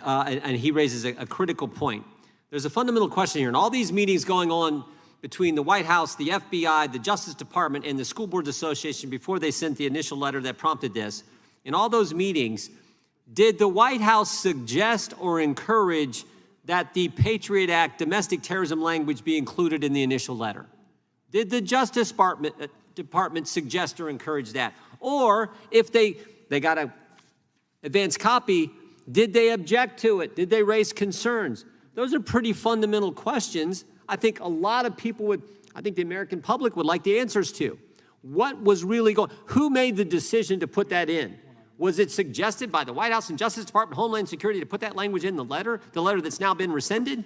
and he raises a critical point. There's a fundamental question here. In all these meetings going on between the White House, the FBI, the Justice Department, and the School Boards Association before they sent the initial letter that prompted this, in all those meetings, did the White House suggest or encourage that the Patriot Act domestic terrorism language be included in the initial letter? Did the Justice Department suggest or encourage that? Or if they got an advance copy, did they object to it? Did they raise concerns? Those are pretty fundamental questions. I think a lot of people I think the American public would like the answers to. What was really going on? Who made the decision to put that in? Was it suggested by the White House and Justice Department, Homeland Security to put that language in the letter that's now been rescinded?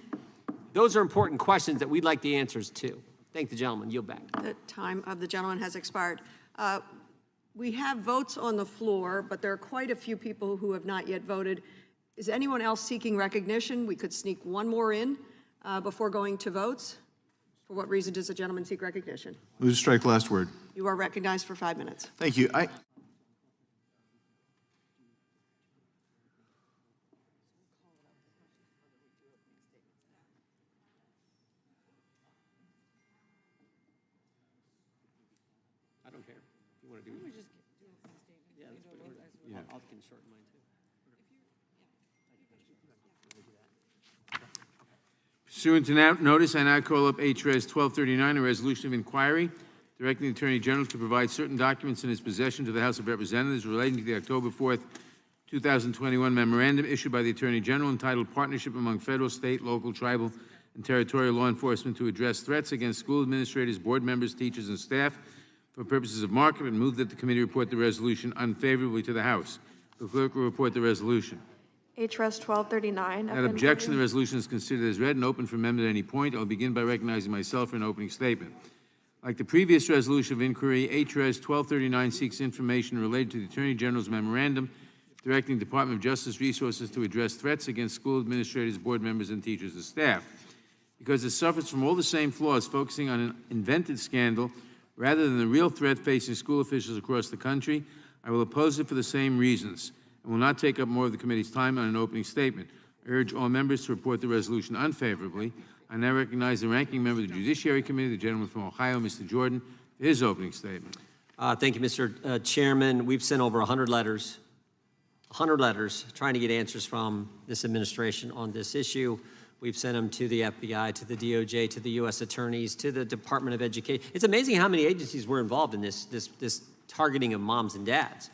Those are important questions that we'd like the answers to. Thank the gentleman. Yield back. The time of the gentleman has expired. We have votes on the floor, but there are quite a few people who have not yet voted. Is anyone else seeking recognition? We could sneak one more in before going to votes. For what reason does the gentleman seek recognition? Move to strike last word. You are recognized for 5 minutes. Thank you. I don't care. If you want to do it. Yeah, I can shorten mine too. Pursuant to notice, I now call up HRES 1239, a resolution of inquiry directing the Attorney General to provide certain documents in his possession to the House of Representatives relating to the October 4th, 2021 memorandum issued by the Attorney General entitled Partnership Among Federal, State, Local, Tribal, and Territorial Law Enforcement to Address Threats Against School Administrators, Board Members, Teachers, and Staff for purposes of markup, and move that the committee report the resolution unfavorably to the House. The clerk will report the resolution. HRES 1239. Without objection, the resolution is considered as read and open for amendment at any point. I will begin by recognizing myself for an opening statement. Like the previous resolution of inquiry, HRES 1239 seeks information related to the Attorney General's memorandum directing the Department of Justice resources to address threats against school administrators, board members, and teachers and staff. Because it suffers from all the same flaws, focusing on an invented scandal rather than the real threat facing school officials across the country, I will oppose it for the same reasons and will not take up more of the committee's time on an opening statement. I urge all members to report the resolution unfavorably. I now recognize the ranking member of the Judiciary Committee, the gentleman from Ohio, Mr. Jordan, for his opening statement. Thank you, Mr. Chairman. We've sent over 100 letters trying to get answers from this administration on this issue. We've sent them to the FBI, to the DOJ, to the U.S. attorneys, to the Department of Education. It's amazing how many agencies were involved in this targeting of moms and dads.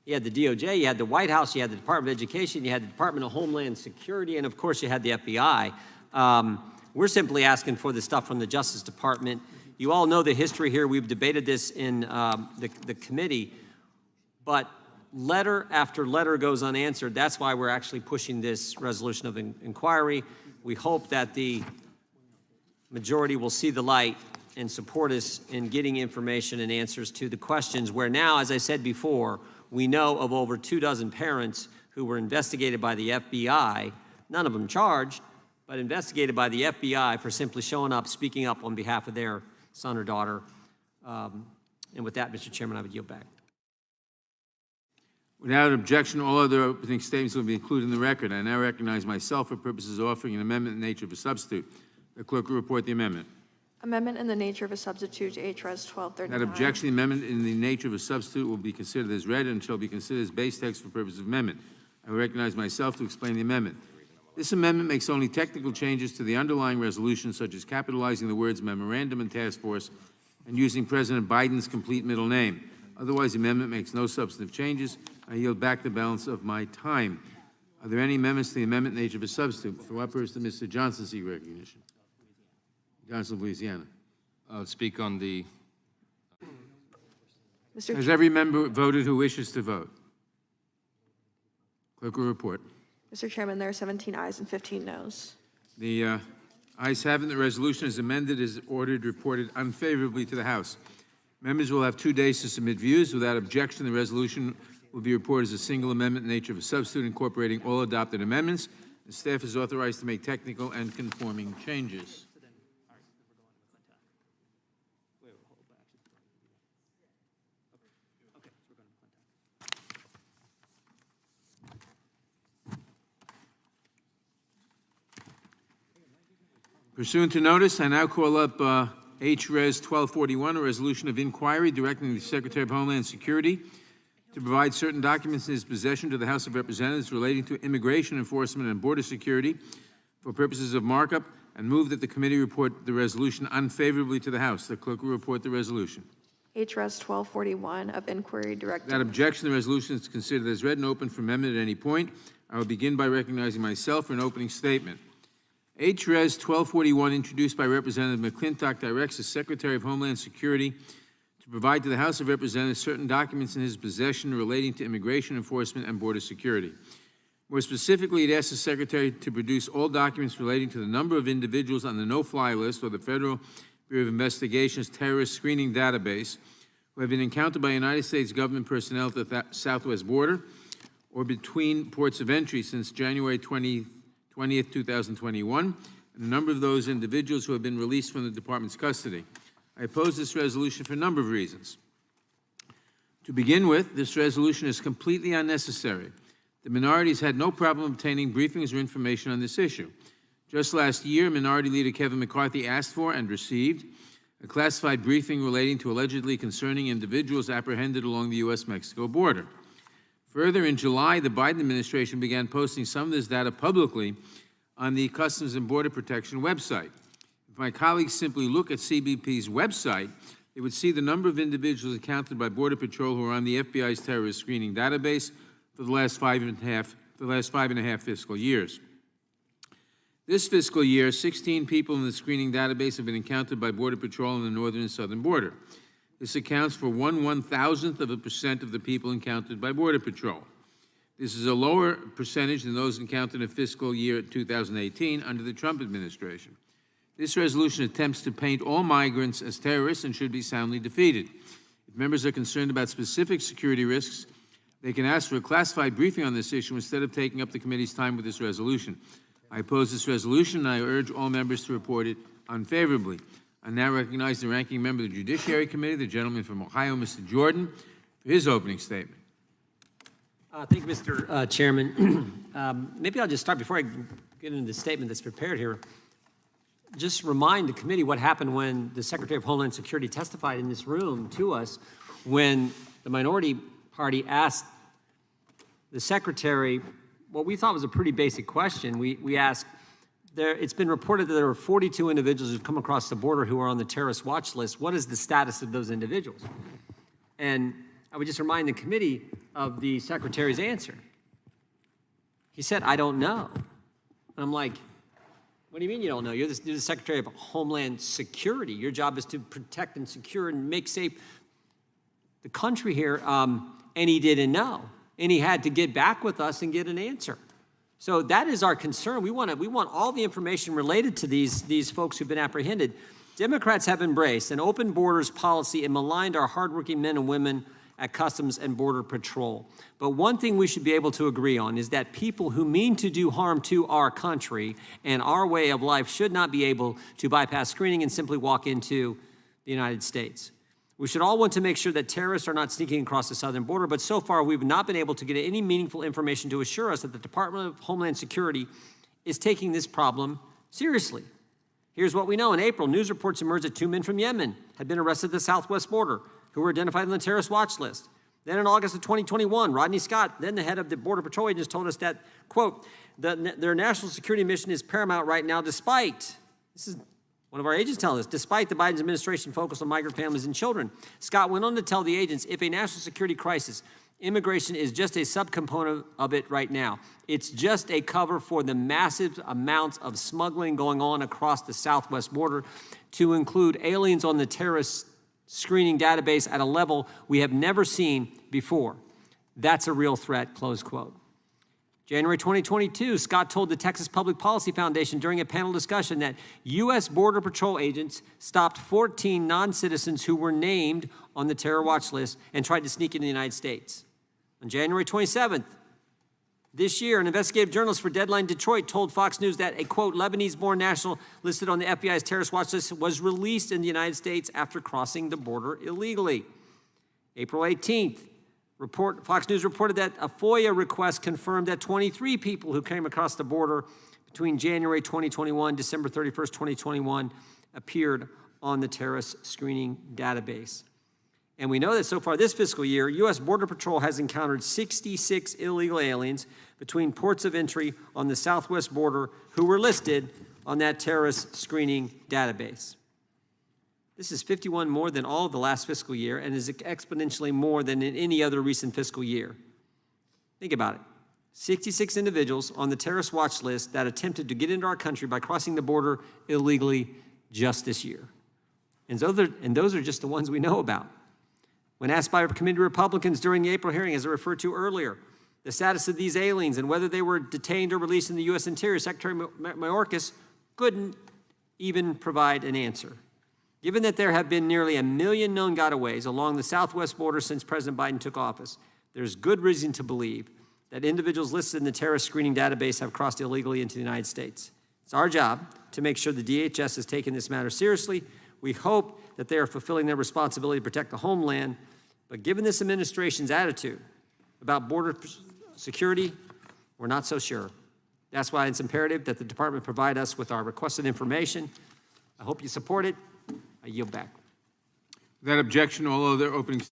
You had the DOJ, you had the White House, you had the Department of Education, you had the Department of Homeland Security, and of course you had the FBI. We're simply asking for the stuff from the Justice Department. You all know the history here. We've debated this in the committee, but letter after letter goes unanswered. That's why we're actually pushing this resolution of inquiry. We hope that the majority will see the light and support us in getting information and answers to the questions where now, as I said before, we know of over 24 parents who were investigated by the FBI, none of them charged, but investigated by the FBI for simply showing up, speaking up on behalf of their son or daughter. And with that, Mr. Chairman, I would yield back. Without objection, all other opening statements will be included in the record. I now recognize myself for purposes of offering an amendment in the nature of a substitute. The clerk will report the amendment. Amendment in the nature of a substitute to HRES 1239. Without objection, the amendment in the nature of a substitute will be considered as read and shall be considered as base text for purposes of amendment. I will recognize myself to explain the amendment. This amendment makes only technical changes to the underlying resolution, such as capitalizing the words memorandum and task force and using President Biden's complete middle name. Otherwise, the amendment makes no substantive changes. I yield back the balance of my time. Are there any amendments to the amendment in the nature of a substitute? For what purpose does Mr. Johnson seek recognition? Johnson of Louisiana. I'll speak on the... Has every member voted who wishes to vote? Clerk will report. Mr. Chairman, there are 17 ayes and 15 noes. The ayes have it. The resolution is amended as ordered, reported unfavorably to the House. Members will have 2 days to submit views. Without objection, the resolution will be reported as a single amendment in the nature of a substitute incorporating all adopted amendments. The staff is authorized to make technical and conforming changes. Pursuant to notice, I now call up H.Res. 1241, a resolution of inquiry directing the Secretary of Homeland Security to provide certain documents in his possession to the House of Representatives relating to immigration enforcement and border security for purposes of markup, and move that the committee report the resolution unfavorably to the House. The clerk will report the resolution. H.Res. 1241 of inquiry directing. Without objection, the resolution is considered as read and open for amendment at any point. I will begin by recognizing myself for an opening statement. H.Res. 1241, introduced by Representative McClintock, directs the Secretary of Homeland Security to provide to the House of Representatives certain documents in his possession relating to immigration enforcement and border security. More specifically, it asks the Secretary to produce all documents relating to the number of individuals on the no-fly list or the Federal Bureau of Investigation's terrorist screening database who have been encountered by United States government personnel at the southwest border or between ports of entry since January 20th, 2021, and the number of those individuals who have been released from the Department's custody. I oppose this resolution for a number of reasons. To begin with, this resolution is completely unnecessary. The minorities had no problem obtaining briefings or information on this issue. Just last year, Minority Leader Kevin McCarthy asked for and received a classified briefing relating to allegedly concerning individuals apprehended along the U.S.-Mexico border. Further, in July, the Biden administration began posting some of this data publicly on the Customs and Border Protection website. If my colleagues simply look at CBP's website, they would see the number of individuals accounted by Border Patrol who are on the FBI's terrorist screening database for the last five and a half fiscal years. This fiscal year, 16 people in the screening database have been encountered by Border Patrol on the northern and southern border. This accounts for 1/1000% of the people encountered by Border Patrol. This is a lower percentage than those encountered in fiscal year 2018 under the Trump administration. This resolution attempts to paint all migrants as terrorists and should be soundly defeated. If members are concerned about specific security risks, they can ask for a classified briefing on this issue instead of taking up the committee's time with this resolution. I oppose this resolution, and I urge all members to report it unfavorably. I now recognize the ranking member of the Judiciary Committee, the gentleman from Ohio, Mr. Jordan, for his opening statement. Thank you, Mr. Chairman. Maybe I'll just start before I get into the statement that's prepared here. Just remind the committee what happened when the Secretary of Homeland Security testified in this room to us when the minority party asked the Secretary what we thought was a pretty basic question. We asked, it's been reported that there were 42 individuals who've come across the border who are on the terrorist watch list. What is the status of those individuals? And I would just remind the committee of the Secretary's answer. He said, I don't know. And I'm like, what do you mean you don't know? You're the Secretary of Homeland Security. Your job is to protect and secure and make safe the country here. And he didn't know. And he had to get back with us and get an answer. So that is our concern. We want all the information related to these folks who've been apprehended. Democrats have embraced an open borders policy and maligned our hardworking men and women at Customs and Border Patrol. But one thing we should be able to agree on is that people who mean to do harm to our country and our way of life should not be able to bypass screening and simply walk into the United States. We should all want to make sure that terrorists are not sneaking across the southern border, but so far we've not been able to get any meaningful information to assure us that the Department of Homeland Security is taking this problem seriously. Here's what we know. In April, news reports emerged that 2 men from Yemen had been arrested at the southwest border who were identified on the terrorist watch list. Then in August of 2021, Rodney Scott, then the head of the Border Patrol agents, told us that, quote, their national security mission is paramount right now despite, this is one of our agents telling us, despite the Biden administration focus on migrant families and children. Scott went on to tell the agents, if a national security crisis, immigration is just a subcomponent of it right now. It's just a cover for the massive amounts of smuggling going on across the southwest border to include aliens on the terrorist screening database at a level we have never seen before. That's a real threat, close quote. January 2022, Scott told the Texas Public Policy Foundation during a panel discussion that U.S. Border Patrol agents stopped 14 non-citizens who were named on the terror watch list and tried to sneak into the United States. On January 27th, this year, an investigative journalist for Deadline Detroit told Fox News that a, quote, Lebanese-born national listed on the FBI's terrorist watch list was released in the United States after crossing the border illegally. April 18th, Fox News reported that a FOIA request confirmed that 23 people who came across the border between January 2021, December 31st, 2021, appeared on the terrorist screening database. And we know that so far this fiscal year, U.S. Border Patrol has encountered 66 illegal aliens between ports of entry on the southwest border who were listed on that terrorist screening database. This is 51 more than all of the last fiscal year and is exponentially more than in any other recent fiscal year. Think about it. 66 individuals on the terrorist watch list that attempted to get into our country by crossing the border illegally just this year. And those are just the ones we know about. When asked by committee Republicans during the April hearing, as I referred to earlier, the status of these aliens and whether they were detained or released in the U.S. Interior, Secretary Mayorkas couldn't even provide an answer. Given that there have been nearly 1 million known gotaways along the southwest border since President Biden took office, there's good reason to believe that individuals listed in the terrorist screening database have crossed illegally into the United States. It's our job to make sure the DHS has taken this matter seriously. We hope that they are fulfilling their responsibility to protect the homeland, but given this administration's attitude about border security, we're not so sure. That's why it's imperative that the department provide us with our requested information. I hope you support it. I yield back. Without objection, all other opening